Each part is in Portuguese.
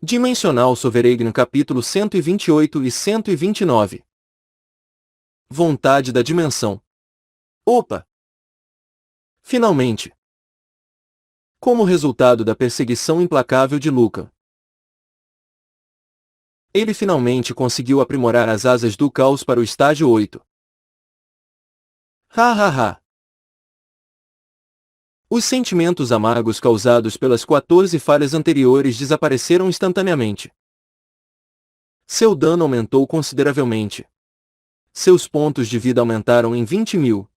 Dimensional Sovereign capítulo 128 e 129. Vontade da dimensão. Opa! Finalmente! Como resultado da perseguição implacável de Luca, ele finalmente conseguiu aprimorar as asas do caos para o estágio 8. Ha ha ha! Os sentimentos amargos causados pelas 14 falhas anteriores desapareceram instantaneamente. Seu dano aumentou consideravelmente. Seus pontos de vida aumentaram em 20.000.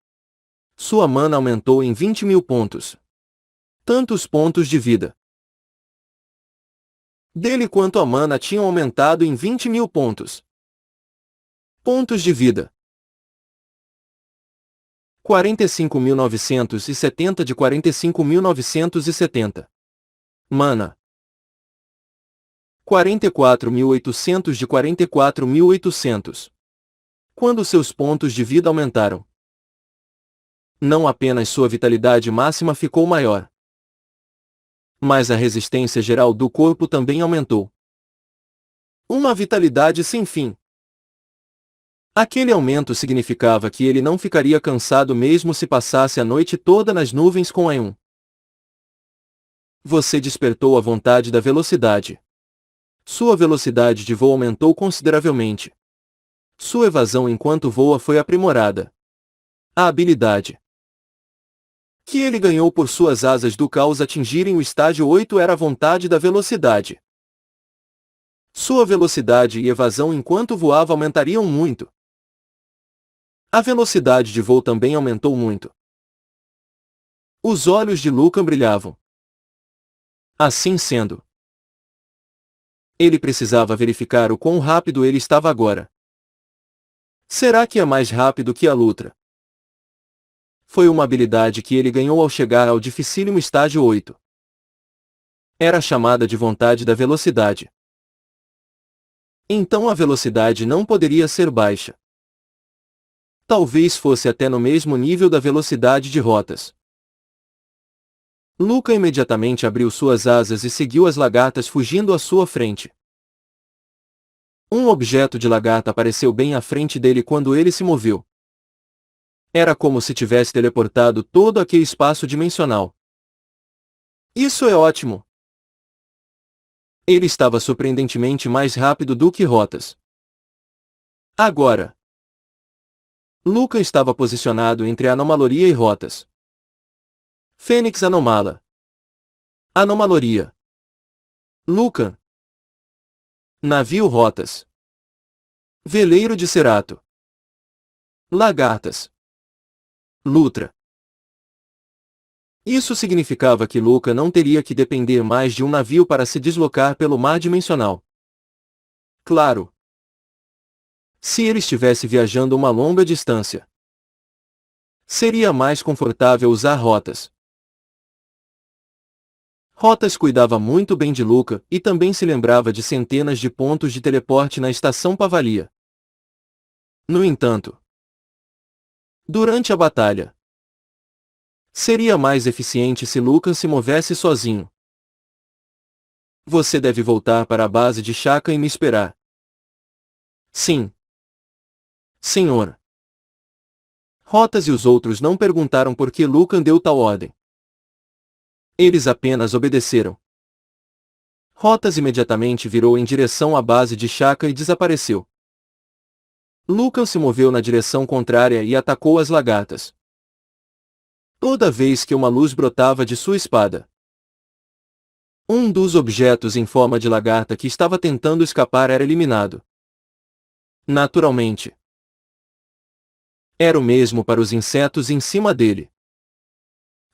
Sua mana aumentou em 20.000 pontos. Tantos pontos de vida dele quanto a mana tinham aumentado em 20.000 pontos. Pontos de vida: 45.970 de 45.970. Mana: 44.800 de 44.800. Quando seus pontos de vida aumentaram, não apenas sua vitalidade máxima ficou maior, mas a resistência geral do corpo também aumentou. Uma vitalidade sem fim. Aquele aumento significava que ele não ficaria cansado mesmo se passasse a noite toda nas nuvens com A1. Você despertou a vontade da velocidade. Sua velocidade de voo aumentou consideravelmente. Sua evasão enquanto voa foi aprimorada. A habilidade que ele ganhou por suas asas do caos atingirem o estágio 8 era a vontade da velocidade. Sua velocidade e evasão enquanto voava aumentariam muito. A velocidade de voo também aumentou muito. Os olhos de Luca brilhavam. Assim sendo, ele precisava verificar o quão rápido ele estava agora. Será que é mais rápido que a Lutra? Foi uma habilidade que ele ganhou ao chegar ao dificílimo estágio 8. Era chamada de vontade da velocidade. Então a velocidade não poderia ser baixa. Talvez fosse até no mesmo nível da velocidade de rotas. Luca imediatamente abriu suas asas e seguiu as lagartas fugindo à sua frente. Um objeto de lagarta apareceu bem à frente dele quando ele se moveu. Era como se tivesse teleportado todo aquele espaço dimensional. Isso é ótimo! Ele estava surpreendentemente mais rápido do que rotas. Agora, Luca estava posicionado entre a anomaloria e rotas. Fênix Anomala. Anomaloria. Luca. Navio rotas. Veleiro de Cerato. Lagartas. Lutra. Isso significava que Luca não teria que depender mais de um navio para se deslocar pelo mar dimensional. Claro, se ele estivesse viajando uma longa distância, seria mais confortável usar rotas. Rotas cuidava muito bem de Luca e também se lembrava de centenas de pontos de teleporte na estação Pavalia. No entanto, durante a batalha, seria mais eficiente se Luca se movesse sozinho. Você deve voltar para a base de Shaka e me esperar. Sim, senhor. Rotas e os outros não perguntaram por que Luca deu tal ordem. Eles apenas obedeceram. Rotas imediatamente virou em direção à base de Shaka e desapareceu. Luca se moveu na direção contrária e atacou as lagartas. Toda vez que uma luz brotava de sua espada, um dos objetos em forma de lagarta que estava tentando escapar era eliminado. Naturalmente, era o mesmo para os insetos em cima dele.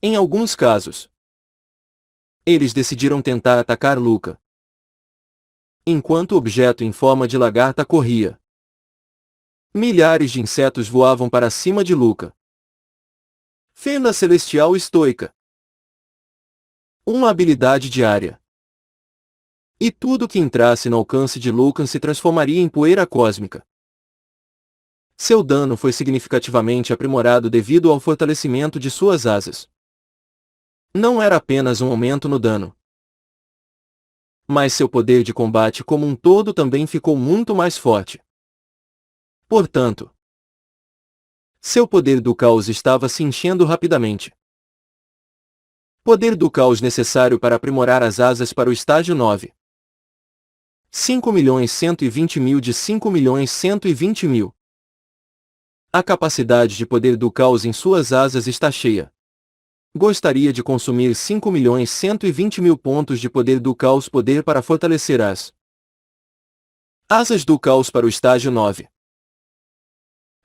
Em alguns casos, eles decidiram tentar atacar Luca, enquanto o objeto em forma de lagarta corria. Milhares de insetos voavam para cima de Luca. Fenda Celestial Estoica. Uma habilidade diária. E tudo que entrasse no alcance de Luca se transformaria em poeira cósmica. Seu dano foi significativamente aprimorado devido ao fortalecimento de suas asas. Não era apenas um aumento no dano. Mas seu poder de combate como um todo também ficou muito mais forte. Portanto, seu poder do caos estava se enchendo rapidamente. Poder do caos necessário para aprimorar as asas para o estágio 9. 5.120.000 de 5.120.000. A capacidade de poder do caos em suas asas está cheia. Gostaria de consumir 5.120.000 pontos de poder do caos poder para fortalecer as asas do caos para o estágio 9.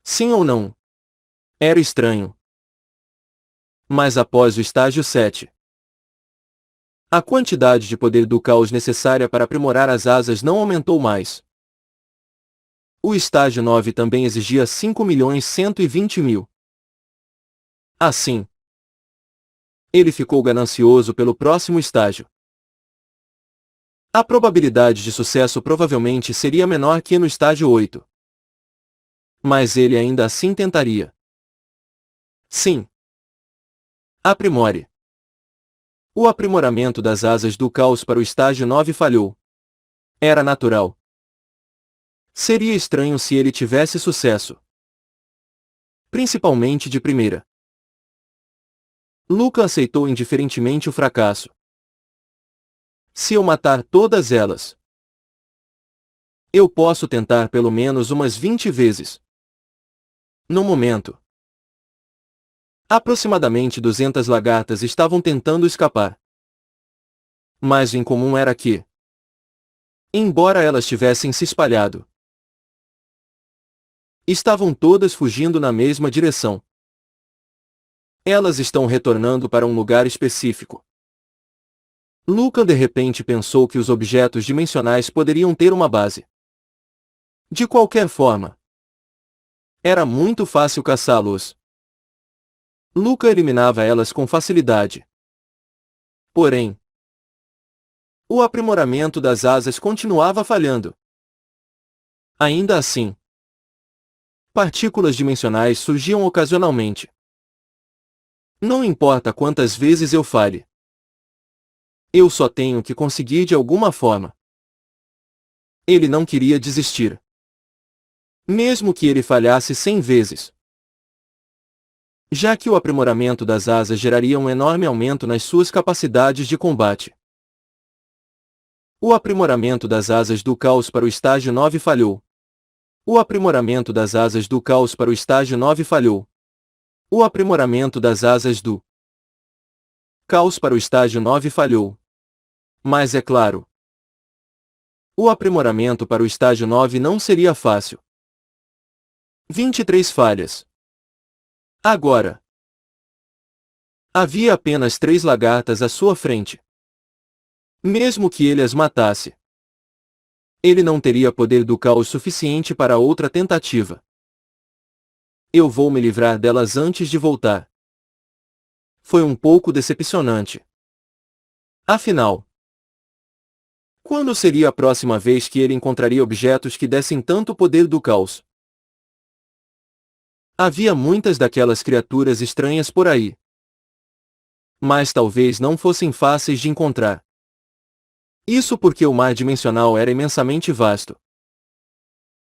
Sim ou não? Era estranho. Mas após o estágio 7, a quantidade de poder do caos necessária para aprimorar as asas não aumentou mais. O estágio 9 também exigia 5.120.000. Assim, ele ficou ganancioso pelo próximo estágio. A probabilidade de sucesso provavelmente seria menor que no estágio 8. Mas ele ainda assim tentaria. Sim. Aprimore. O aprimoramento das asas do caos para o estágio 9 falhou. Era natural. Seria estranho se ele tivesse sucesso. Principalmente de primeira. Luca aceitou indiferentemente o fracasso. Se eu matar todas elas, eu posso tentar pelo menos umas 20 vezes. No momento, aproximadamente 200 lagartas estavam tentando escapar. Mas o incomum era que, embora elas tivessem se espalhado, estavam todas fugindo na mesma direção. Elas estão retornando para um lugar específico. Luca de repente pensou que os objetos dimensionais poderiam ter uma base. De qualquer forma, era muito fácil caçá-los. Luca eliminava elas com facilidade. Porém, o aprimoramento das asas continuava falhando. Ainda assim, partículas dimensionais surgiam ocasionalmente. Não importa quantas vezes eu falhe, eu só tenho que conseguir de alguma forma. Ele não queria desistir. Mesmo que ele falhasse 100 vezes. Já que o aprimoramento das asas geraria um enorme aumento nas suas capacidades de combate. O aprimoramento das asas do caos para o estágio 9 falhou. O aprimoramento das asas do caos para o estágio 9 falhou. O aprimoramento das asas do caos para o estágio 9 falhou. Mas é claro, o aprimoramento para o estágio 9 não seria fácil. 23 falhas. Agora, havia apenas 3 lagartas à sua frente. Mesmo que ele as matasse, ele não teria poder do caos suficiente para outra tentativa. Eu vou me livrar delas antes de voltar. Foi um pouco decepcionante. Afinal, quando seria a próxima vez que ele encontraria objetos que dessem tanto poder do caos? Havia muitas daquelas criaturas estranhas por aí. Mas talvez não fossem fáceis de encontrar. Isso porque o mar dimensional era imensamente vasto.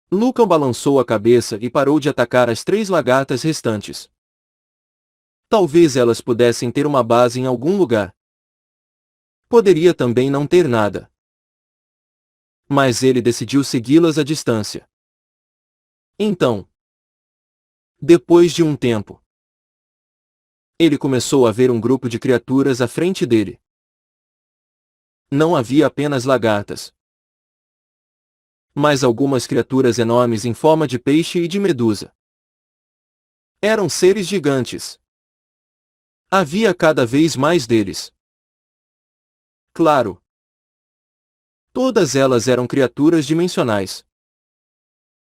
Luca balançou a cabeça e parou de atacar as 3 lagartas restantes. Talvez elas pudessem ter uma base em algum lugar. Poderia também não ter nada. Mas ele decidiu segui-las à distância. Então, depois de um tempo, ele começou a ver um grupo de criaturas à frente dele. Não havia apenas lagartas, mas algumas criaturas enormes em forma de peixe e de medusa. Eram seres gigantes. Havia cada vez mais deles. Claro, todas elas eram criaturas dimensionais.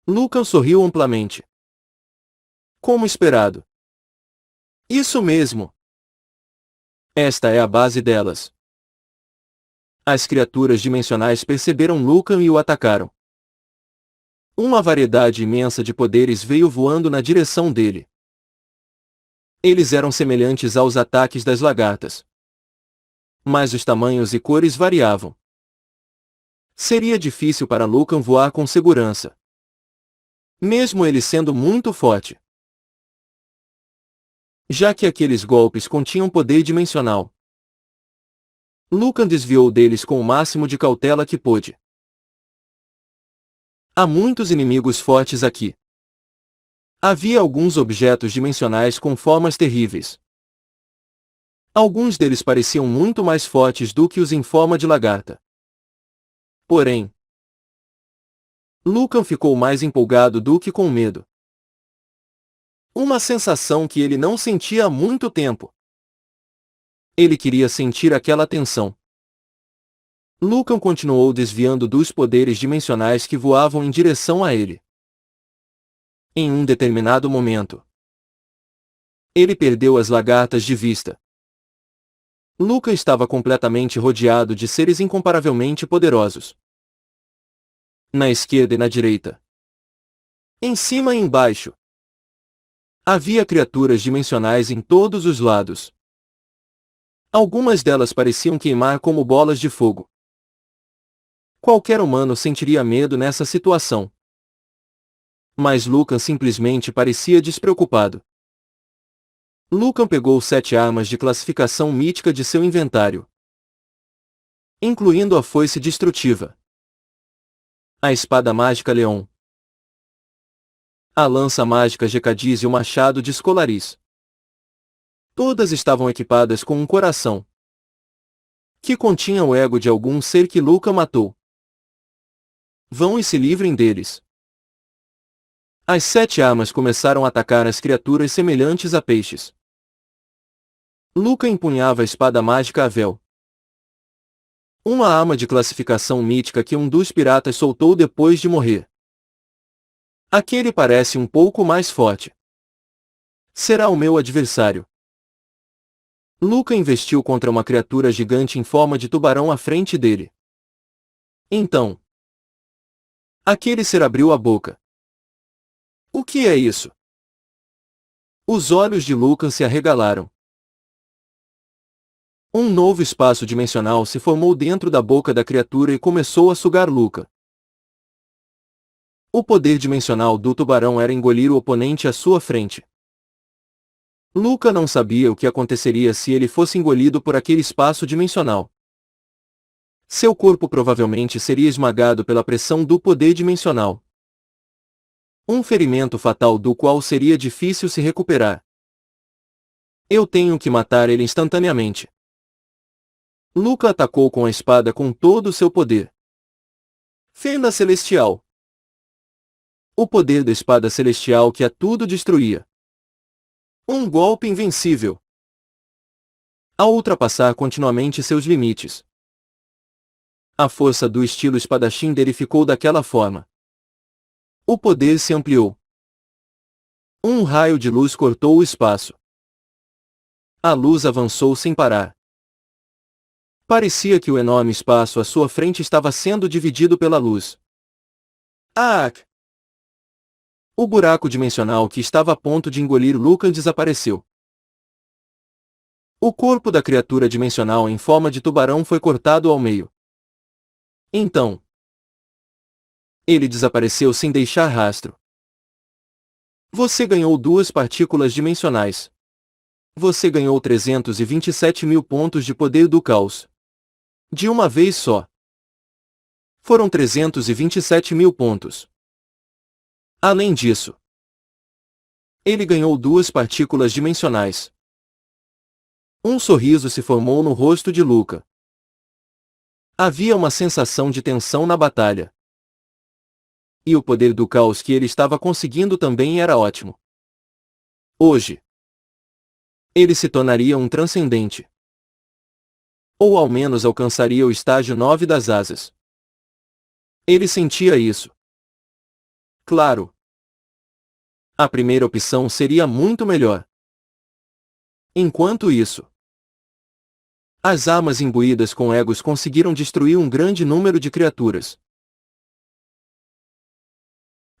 Luca sorriu amplamente. Como esperado. Isso mesmo. Esta é a base delas. As criaturas dimensionais perceberam Luca e o atacaram. Uma variedade imensa de poderes veio voando na direção dele. Eles eram semelhantes aos ataques das lagartas. Mas os tamanhos e cores variavam. Seria difícil para Lucan voar com segurança, mesmo ele sendo muito forte, já que aqueles golpes continham poder dimensional. Lucan desviou deles com o máximo de cautela que pôde. Há muitos inimigos fortes aqui. Havia alguns objetos dimensionais com formas terríveis. Alguns deles pareciam muito mais fortes do que os em forma de lagarta. Porém, Lucan ficou mais empolgado do que com medo. Uma sensação que ele não sentia há muito tempo. Ele queria sentir aquela tensão. Lucan continuou desviando dos poderes dimensionais que voavam em direção a ele. Em um determinado momento, ele perdeu as lagartas de vista. Lucan estava completamente rodeado de seres incomparavelmente poderosos. Na esquerda e na direita, em cima e embaixo, havia criaturas dimensionais em todos os lados. Algumas delas pareciam queimar como bolas de fogo. Qualquer humano sentiria medo nessa situação. Mas Lucan simplesmente parecia despreocupado. Lucan pegou 7 armas de classificação mítica de seu inventário, incluindo a foice destrutiva, a espada mágica Leon, a lança mágica Jecadiz e o machado de Escolariz. Todas estavam equipadas com um coração, que continha o ego de algum ser que Lucan matou. Vão e se livrem deles. As 7 armas começaram a atacar as criaturas semelhantes a peixes. Lucan empunhava a espada mágica Avel, uma arma de classificação mítica que um dos piratas soltou depois de morrer. Aquele parece um pouco mais forte. Será o meu adversário. Lucan investiu contra uma criatura gigante em forma de tubarão à frente dele. Então, aquele ser abriu a boca. O que é isso? Os olhos de Lucan se arregalaram. Um novo espaço dimensional se formou dentro da boca da criatura e começou a sugar Lucan. O poder dimensional do tubarão era engolir o oponente à sua frente. Lucan não sabia o que aconteceria se ele fosse engolido por aquele espaço dimensional. Seu corpo provavelmente seria esmagado pela pressão do poder dimensional. Um ferimento fatal do qual seria difícil se recuperar. Eu tenho que matar ele instantaneamente. Lucan atacou com a espada com todo o seu poder. Fenda Celestial. O poder da espada celestial que a tudo destruía. Um golpe invencível. A ultrapassar continuamente seus limites. A força do estilo espadachim dele ficou daquela forma. O poder se ampliou. Um raio de luz cortou o espaço. A luz avançou sem parar. Parecia que o enorme espaço à sua frente estava sendo dividido pela luz. Ah! O buraco dimensional que estava a ponto de engolir Lucan desapareceu. O corpo da criatura dimensional em forma de tubarão foi cortado ao meio. Então, ele desapareceu sem deixar rastro. Você ganhou 2 partículas dimensionais. Você ganhou 327.000 pontos de poder do caos. De uma vez só. Foram 327.000 pontos. Além disso, ele ganhou 2 partículas dimensionais. Um sorriso se formou no rosto de Lucan. Havia uma sensação de tensão na batalha. E o poder do caos que ele estava conseguindo também era ótimo. Hoje, ele se tornaria um transcendente. Ou ao menos alcançaria o estágio 9 das asas. Ele sentia isso. Claro. A primeira opção seria muito melhor. Enquanto isso, as armas imbuídas com egos conseguiram destruir um grande número de criaturas.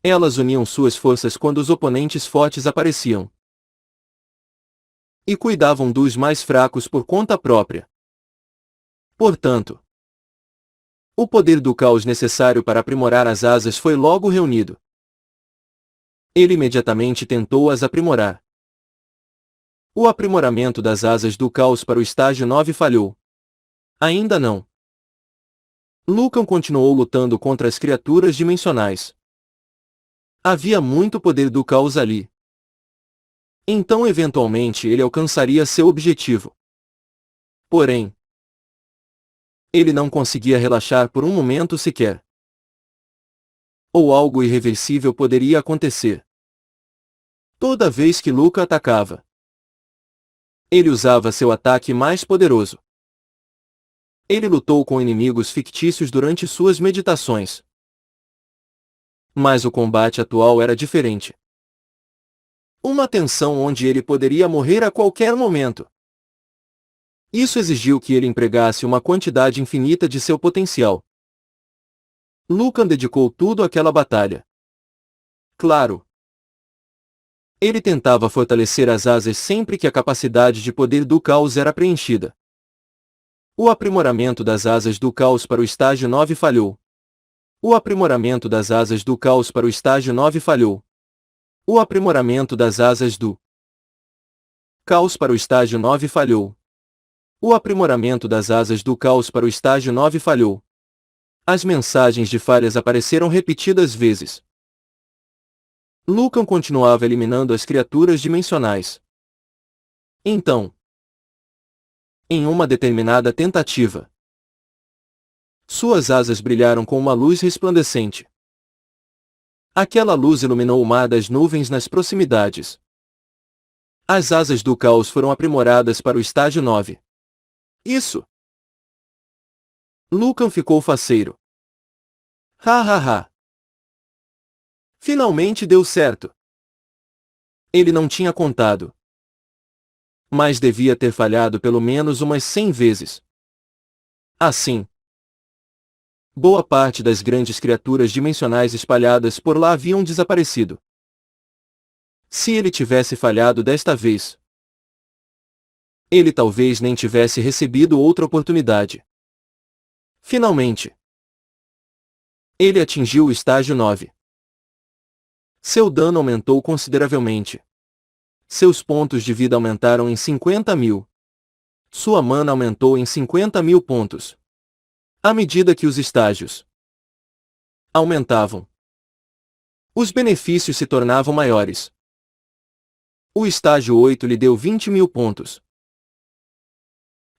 Elas uniam suas forças quando os oponentes fortes apareciam. E cuidavam dos mais fracos por conta própria. Portanto, O poder do caos necessário para aprimorar as asas foi logo reunido. Ele imediatamente tentou as aprimorar. O aprimoramento das asas do caos para o estágio 9 falhou. Ainda não. Lucan continuou lutando contra as criaturas dimensionais. Havia muito poder do caos ali. Então eventualmente ele alcançaria seu objetivo. Porém, ele não conseguia relaxar por um momento sequer. Ou algo irreversível poderia acontecer. Toda vez que Luca atacava, ele usava seu ataque mais poderoso. Ele lutou com inimigos fictícios durante suas meditações. Mas o combate atual era diferente. Uma tensão onde ele poderia morrer a qualquer momento. Isso exigiu que ele empregasse uma quantidade infinita de seu potencial. Lucan dedicou tudo àquela batalha. Claro. Ele tentava fortalecer as asas sempre que a capacidade de poder do caos era preenchida. O aprimoramento das asas do caos para o estágio 9 falhou. O aprimoramento das asas do caos para o estágio 9 falhou. O aprimoramento das asas do caos para o estágio 9 falhou. O aprimoramento das asas do caos para o estágio 9 falhou. As mensagens de falhas apareceram repetidas vezes. Lucan continuava eliminando as criaturas dimensionais. Então, em uma determinada tentativa, suas asas brilharam com uma luz resplandecente. Aquela luz iluminou o mar das nuvens nas proximidades. As asas do caos foram aprimoradas para o estágio 9. Isso! Lucan ficou faceiro. Ha ha ha! Finalmente deu certo! Ele não tinha contado. Mas devia ter falhado pelo menos umas 100 vezes. Assim, boa parte das grandes criaturas dimensionais espalhadas por lá haviam desaparecido. Se ele tivesse falhado desta vez, ele talvez nem tivesse recebido outra oportunidade. Finalmente, ele atingiu o estágio 9. Seu dano aumentou consideravelmente. Seus pontos de vida aumentaram em 50.000. Sua mana aumentou em 50.000 pontos. À medida que os estágios aumentavam, os benefícios se tornavam maiores. O estágio 8 lhe deu 20.000 pontos.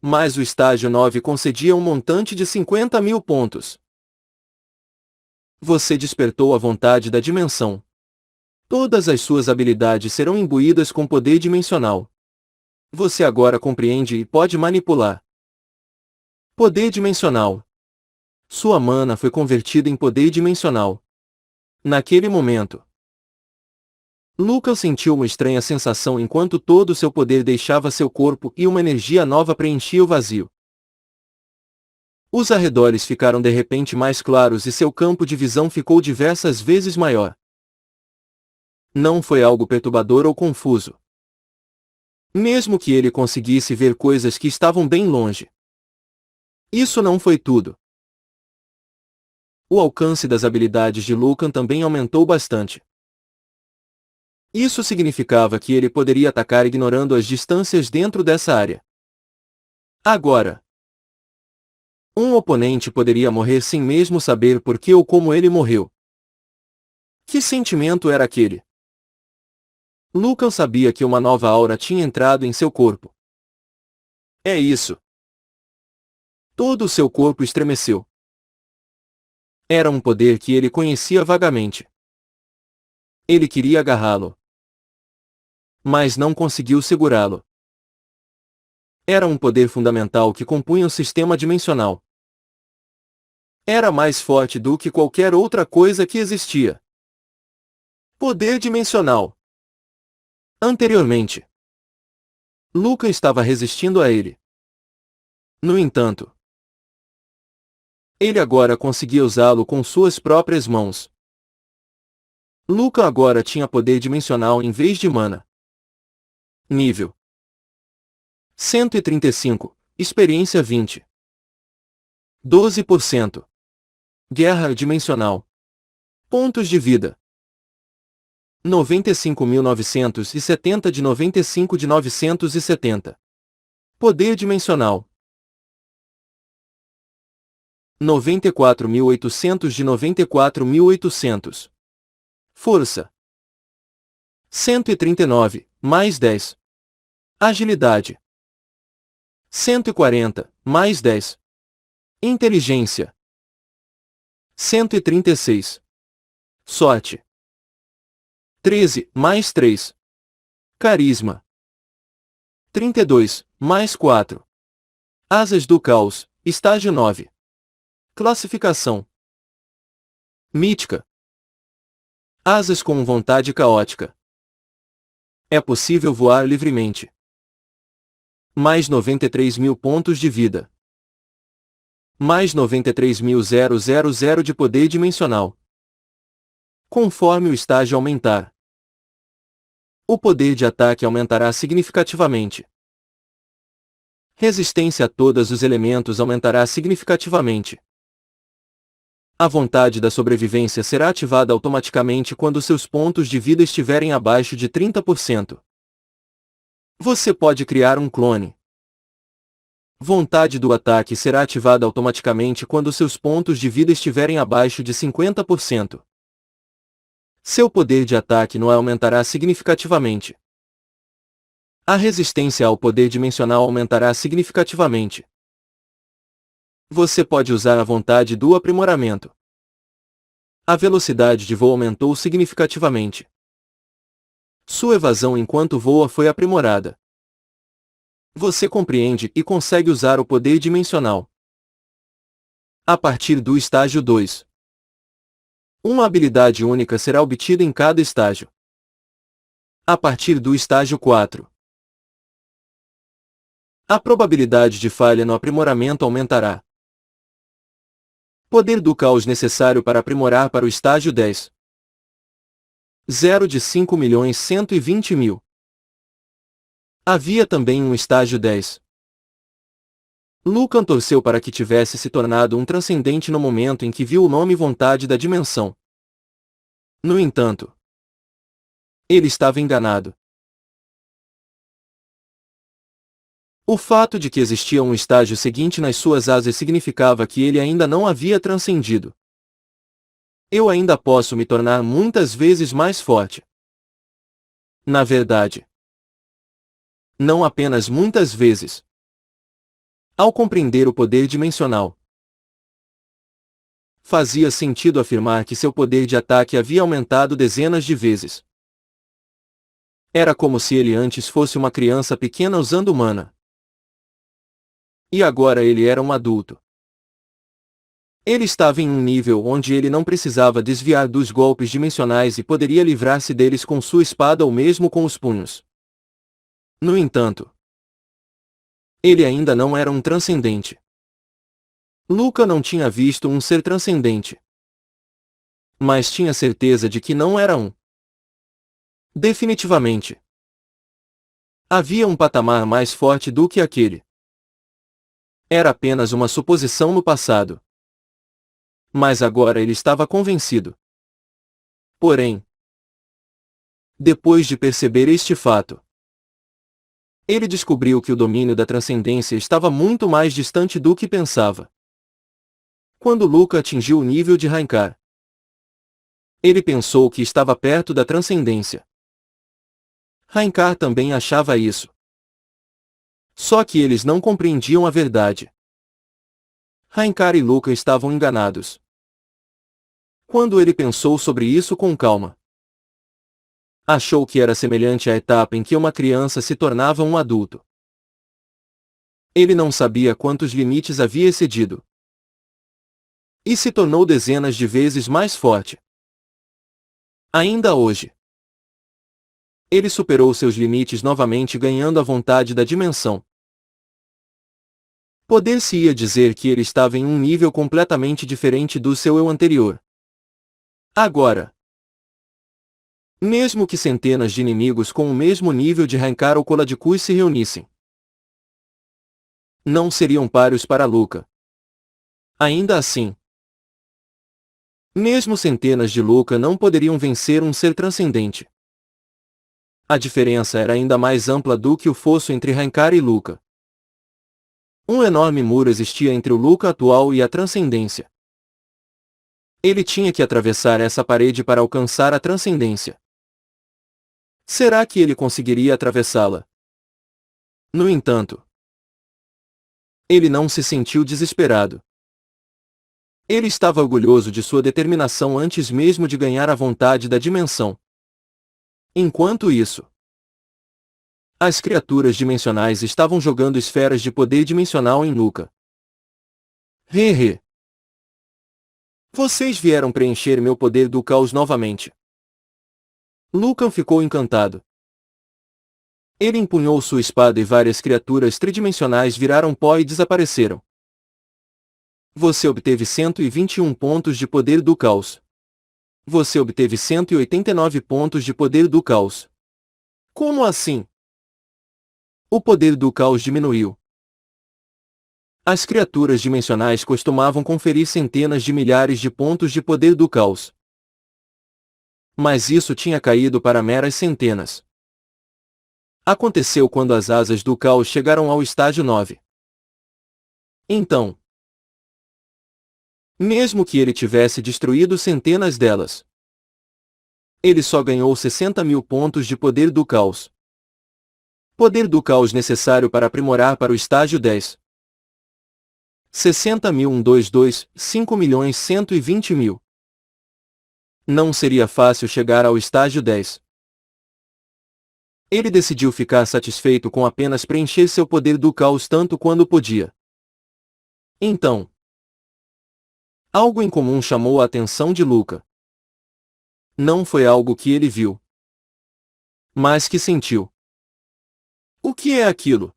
Mas o estágio 9 concedia um montante de 50.000 pontos. Você despertou a vontade da dimensão. Todas as suas habilidades serão imbuídas com poder dimensional. Você agora compreende e pode manipular. Poder dimensional. Sua mana foi convertida em poder dimensional. Naquele momento, Lucan sentiu uma estranha sensação enquanto todo o seu poder deixava seu corpo e uma energia nova preenchia o vazio. Os arredores ficaram de repente mais claros e seu campo de visão ficou diversas vezes maior. Não foi algo perturbador ou confuso. Mesmo que ele conseguisse ver coisas que estavam bem longe. Isso não foi tudo. O alcance das habilidades de Lucan também aumentou bastante. Isso significava que ele poderia atacar ignorando as distâncias dentro dessa área. Agora, um oponente poderia morrer sem mesmo saber por que ou como ele morreu. Que sentimento era aquele? Lucan sabia que uma nova aura tinha entrado em seu corpo. É isso. Todo o seu corpo estremeceu. Era um poder que ele conhecia vagamente. Ele queria agarrá-lo, mas não conseguiu segurá-lo. Era um poder fundamental que compunha o sistema dimensional. Era mais forte do que qualquer outra coisa que existia. Poder dimensional. Anteriormente, Lucan estava resistindo a ele. No entanto, ele agora conseguia usá-lo com suas próprias mãos. Lucan agora tinha poder dimensional em vez de mana. Nível 135, experiência 20. 12%. Guerra dimensional. Pontos de vida. 95.970 de 95 de 970. Poder dimensional. 94.800 de 94.800. Força. 139, mais 10. Agilidade. 140, mais 10. Inteligência. 136. Sorte. 13, mais 3. Carisma. 32, mais 4. Asas do caos, estágio 9. Classificação. Mítica. Asas com vontade caótica. É possível voar livremente. Mais 93.000 pontos de vida. Mais 93.000 de poder dimensional. Conforme o estágio aumentar, o poder de ataque aumentará significativamente. Resistência a todos os elementos aumentará significativamente. A vontade da sobrevivência será ativada automaticamente quando seus pontos de vida estiverem abaixo de 30%. Você pode criar um clone. Vontade do ataque será ativada automaticamente quando seus pontos de vida estiverem abaixo de 50%. Seu poder de ataque não aumentará significativamente. A resistência ao poder dimensional aumentará significativamente. Você pode usar a vontade do aprimoramento. A velocidade de voo aumentou significativamente. Sua evasão enquanto voa foi aprimorada. Você compreende e consegue usar o poder dimensional. A partir do estágio 2. Uma habilidade única será obtida em cada estágio. A partir do estágio 4. A probabilidade de falha no aprimoramento aumentará. Poder do caos necessário para aprimorar para o estágio 10. 0 de 5.120.000. Havia também um estágio 10. Lucan torceu para que tivesse se tornado um transcendente no momento em que viu o nome vontade da dimensão. No entanto, ele estava enganado. O fato de que existia um estágio seguinte nas suas asas significava que ele ainda não havia transcendido. Eu ainda posso me tornar muitas vezes mais forte. Na verdade, não apenas muitas vezes. Ao compreender o poder dimensional, fazia sentido afirmar que seu poder de ataque havia aumentado dezenas de vezes. Era como se ele antes fosse uma criança pequena usando mana. E agora ele era um adulto. Ele estava em um nível onde ele não precisava desviar dos golpes dimensionais e poderia livrar-se deles com sua espada ou mesmo com os punhos. No entanto, ele ainda não era um transcendente. Luca não tinha visto um ser transcendente, mas tinha certeza de que não era um. Definitivamente. Havia um patamar mais forte do que aquele. Era apenas uma suposição no passado. Mas agora ele estava convencido. Porém, depois de perceber este fato, ele descobriu que o domínio da transcendência estava muito mais distante do que pensava. Quando Luca atingiu o nível de Raikar, ele pensou que estava perto da transcendência. Raikar também achava isso. Só que eles não compreendiam a verdade. Raikar e Luca estavam enganados. Quando ele pensou sobre isso com calma, achou que era semelhante à etapa em que uma criança se tornava um adulto. Ele não sabia quantos limites havia excedido. E se tornou dezenas de vezes mais forte. Ainda hoje, ele superou seus limites novamente ganhando a vontade da dimensão. Poder-se-ia dizer que ele estava em um nível completamente diferente do seu eu anterior. Agora, mesmo que centenas de inimigos com o mesmo nível de Raikar ou Coladicus se reunissem, não seriam páreos para Luca. Ainda assim, Mesmo centenas de Luca não poderiam vencer um ser transcendente. A diferença era ainda mais ampla do que o fosso entre Rankar e Luca. Um enorme muro existia entre o Luca atual e a transcendência. Ele tinha que atravessar essa parede para alcançar a transcendência. Será que ele conseguiria atravessá-la? No entanto, ele não se sentiu desesperado. Ele estava orgulhoso de sua determinação antes mesmo de ganhar a vontade da dimensão. Enquanto isso, as criaturas dimensionais estavam jogando esferas de poder dimensional em Luca. Hehe. Vocês vieram preencher meu poder do caos novamente. Lucan ficou encantado. Ele empunhou sua espada e várias criaturas tridimensionais viraram pó e desapareceram. Você obteve 121 pontos de poder do caos. Você obteve 189 pontos de poder do caos. Como assim? O poder do caos diminuiu. As criaturas dimensionais costumavam conferir centenas de milhares de pontos de poder do caos. Mas isso tinha caído para meras centenas. Aconteceu quando as asas do caos chegaram ao estágio 9. Então, mesmo que ele tivesse destruído centenas delas, ele só ganhou 60.000 pontos de poder do caos. Poder do caos necessário para aprimorar para o estágio 10. 60.122, 5.120.000. Não seria fácil chegar ao estágio 10. Ele decidiu ficar satisfeito com apenas preencher seu poder do caos tanto quanto podia. Então, algo incomum chamou a atenção de Luca. Não foi algo que ele viu, mas que sentiu. O que é aquilo?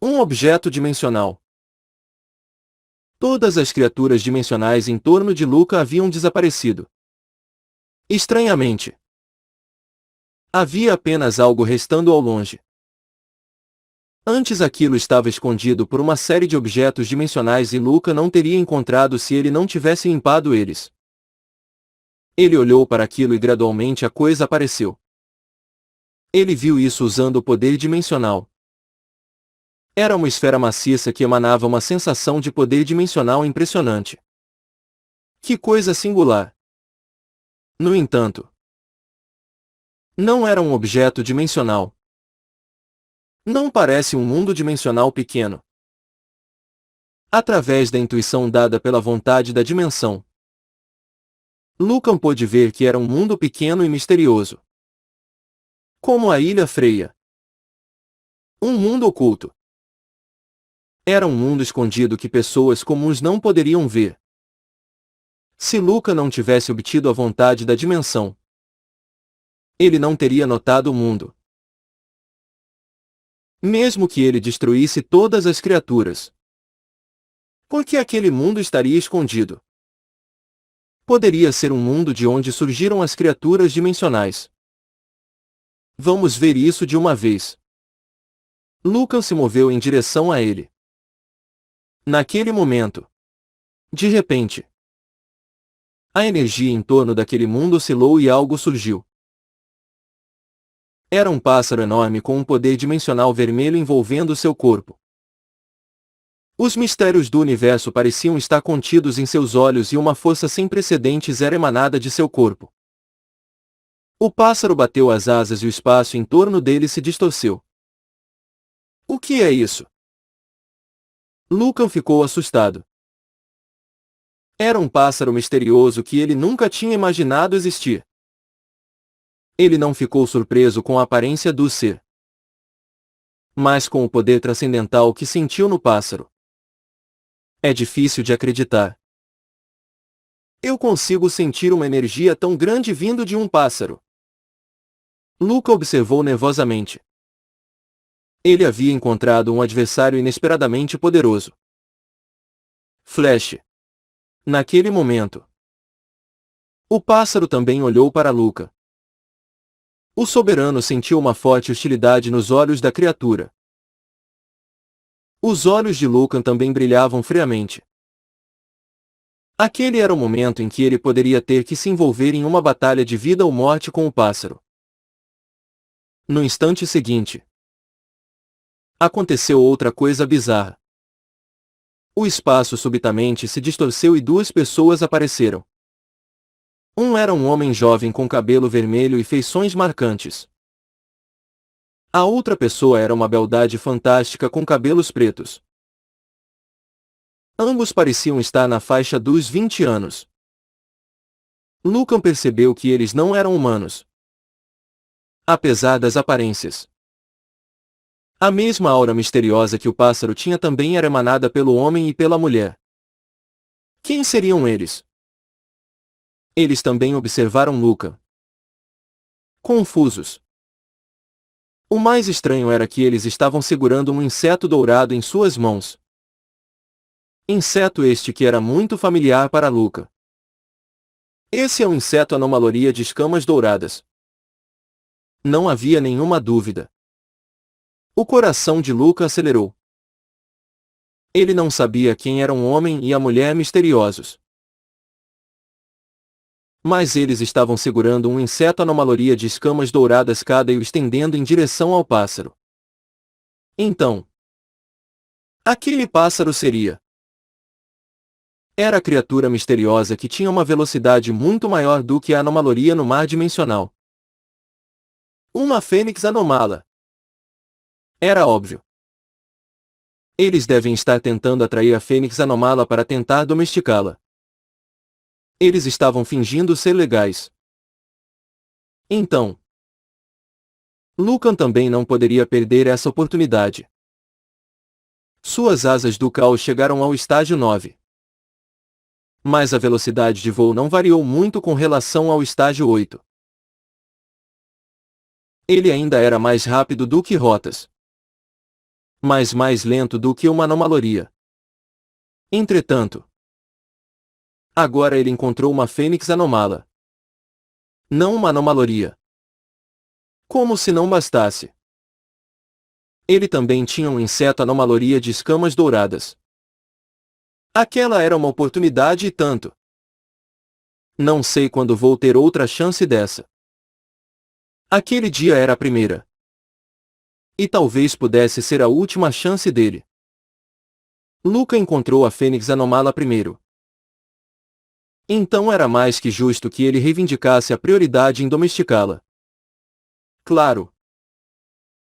Um objeto dimensional. Todas as criaturas dimensionais em torno de Luca haviam desaparecido. Estranhamente, havia apenas algo restando ao longe. Antes aquilo estava escondido por uma série de objetos dimensionais e Luca não teria encontrado se ele não tivesse limpado eles. Ele olhou para aquilo e gradualmente a coisa apareceu. Ele viu isso usando o poder dimensional. Era uma esfera maciça que emanava uma sensação de poder dimensional impressionante. Que coisa singular! No entanto, não era um objeto dimensional. Não parece um mundo dimensional pequeno. Através da intuição dada pela vontade da dimensão, Lucan pôde ver que era um mundo pequeno e misterioso. Como a Ilha Freia. Um mundo oculto. Era um mundo escondido que pessoas comuns não poderiam ver. Se Luca não tivesse obtido a vontade da dimensão, ele não teria notado o mundo. Mesmo que ele destruísse todas as criaturas, por que aquele mundo estaria escondido? Poderia ser um mundo de onde surgiram as criaturas dimensionais. Vamos ver isso de uma vez. Lucan se moveu em direção a ele. Naquele momento, de repente, a energia em torno daquele mundo oscilou e algo surgiu. Era um pássaro enorme com um poder dimensional vermelho envolvendo seu corpo. Os mistérios do universo pareciam estar contidos em seus olhos e uma força sem precedentes era emanada de seu corpo. O pássaro bateu as asas e o espaço em torno dele se distorceu. O que é isso? Lucan ficou assustado. Era um pássaro misterioso que ele nunca tinha imaginado existir. Ele não ficou surpreso com a aparência do ser, mas com o poder transcendental que sentiu no pássaro. É difícil de acreditar. Eu consigo sentir uma energia tão grande vindo de um pássaro. Luca observou nervosamente. Ele havia encontrado um adversário inesperadamente poderoso. Flash. Naquele momento, o pássaro também olhou para Luca. O soberano sentiu uma forte hostilidade nos olhos da criatura. Os olhos de Lucan também brilhavam friamente. Aquele era o momento em que ele poderia ter que se envolver em uma batalha de vida ou morte com o pássaro. No instante seguinte, aconteceu outra coisa bizarra. O espaço subitamente se distorceu e duas pessoas apareceram. Um era um homem jovem com cabelo vermelho e feições marcantes. A outra pessoa era uma beldade fantástica com cabelos pretos. Ambos pareciam estar na faixa dos 20 anos. Lucan percebeu que eles não eram humanos, apesar das aparências. A mesma aura misteriosa que o pássaro tinha também era emanada pelo homem e pela mulher. Quem seriam eles? Eles também observaram Lucan, confusos. O mais estranho era que eles estavam segurando um inseto dourado em suas mãos. Inseto este que era muito familiar para Lucan. Esse é um inseto anomaloria de escamas douradas. Não havia nenhuma dúvida. O coração de Lucan acelerou. Ele não sabia quem era um homem e a mulher misteriosos. Mas eles estavam segurando um inseto anomaloria de escamas douradas cada e o estendendo em direção ao pássaro. Então, aquele pássaro seria... Era a criatura misteriosa que tinha uma velocidade muito maior do que a anomaloria no mar dimensional. Uma fênix anomala. Era óbvio. Eles devem estar tentando atrair a fênix anomala para tentar domesticá-la. Eles estavam fingindo ser legais. Então, Lucan também não poderia perder essa oportunidade. Suas asas do caos chegaram ao estágio 9. Mas a velocidade de voo não variou muito com relação ao estágio 8. Ele ainda era mais rápido do que rotas, mas mais lento do que uma anomaloria. Entretanto, agora ele encontrou uma fênix anomala, não uma anomaloria. Como se não bastasse, ele também tinha um inseto anomaloria de escamas douradas. Aquela era uma oportunidade e tanto. Não sei quando vou ter outra chance dessa. Aquele dia era a primeira. E talvez pudesse ser a última chance dele. Lucan encontrou a fênix anomala primeiro. Então era mais que justo que ele reivindicasse a prioridade em domesticá-la. Claro,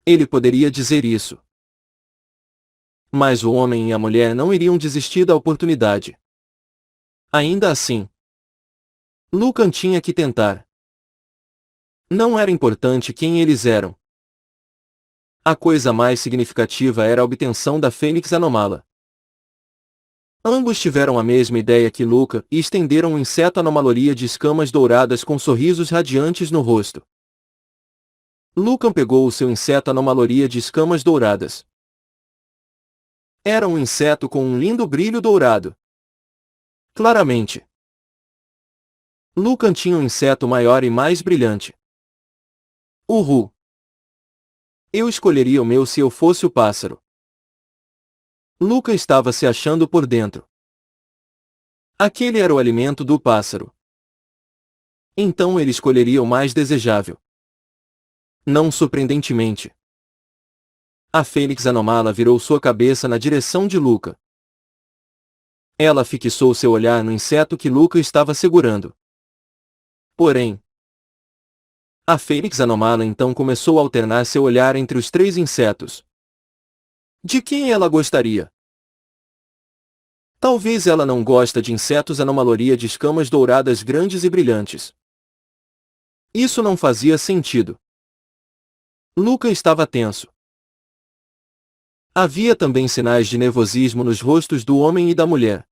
ele poderia dizer isso. Mas o homem e a mulher não iriam desistir da oportunidade. Ainda assim, Lucan tinha que tentar. Não era importante quem eles eram. A coisa mais significativa era a obtenção da fênix anomala. Ambos tiveram a mesma ideia que Lucan e estenderam um inseto anomaloria de escamas douradas com sorrisos radiantes no rosto. Lucan pegou o seu inseto anomaloria de escamas douradas. Era um inseto com um lindo brilho dourado. Claramente, Lucan tinha um inseto maior e mais brilhante. Uhul! Eu escolheria o meu se eu fosse o pássaro. Lucan estava se achando por dentro. Aquele era o alimento do pássaro. Então ele escolheria o mais desejável. Não surpreendentemente, a fênix anomala virou sua cabeça na direção de Lucan. Ela fixou seu olhar no inseto que Lucan estava segurando. Porém, a fênix anomala então começou a alternar seu olhar entre os três insetos. De quem ela gostaria? Talvez ela não gosta de insetos anomaloria de escamas douradas grandes e brilhantes. Isso não fazia sentido. Lucan estava tenso. Havia também sinais de nervosismo nos rostos do homem e da mulher.